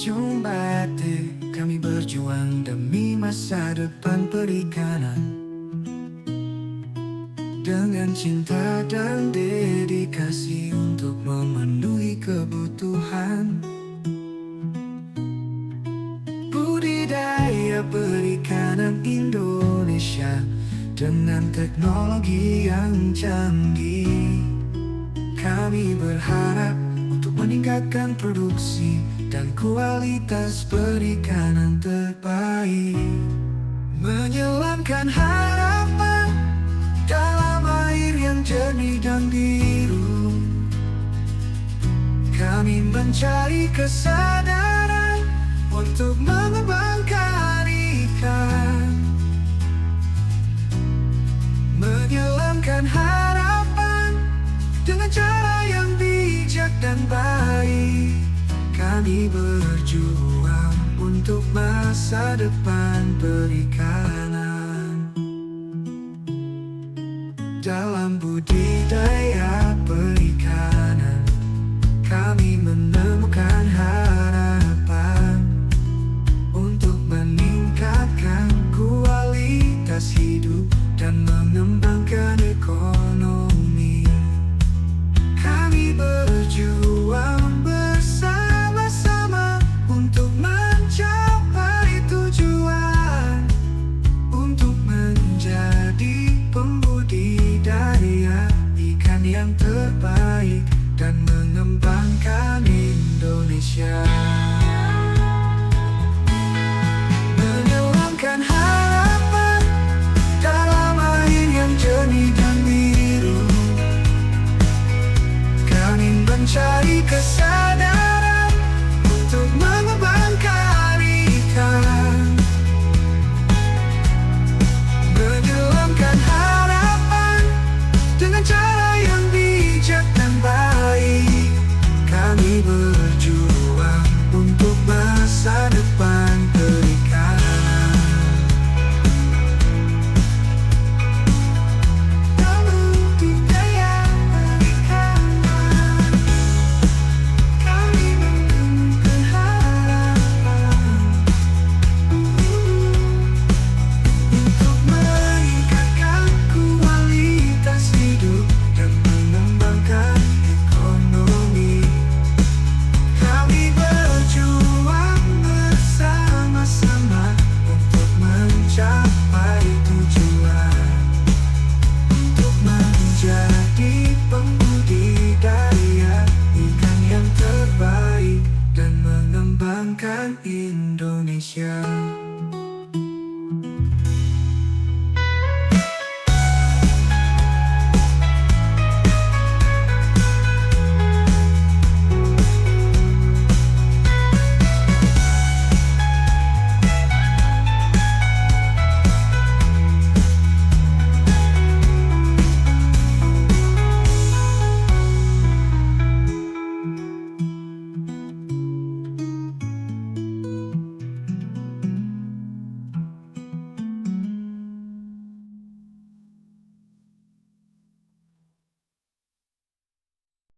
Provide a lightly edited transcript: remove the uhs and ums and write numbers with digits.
Jumbate, kami berjuang demi masa depan perikanan. Dengan cinta dan dedikasi untuk memenuhi kebutuhan budidaya perikanan Indonesia dengan teknologi yang canggih. Kami berharap untuk meningkatkan produksi dan kualitas perikanan terbaik, menyelamkan harapan dalam air yang jernih dan biru. Kami mencari kesadaran untuk mengembangkan ikan, menyelamkan harapan dengan cara yang bijak dan baik. Kami berjuang untuk masa depan perikanan. Dalam budidaya perikanan, kami menemukan harapan untuk meningkatkan kualitas hidup dan mengembangkan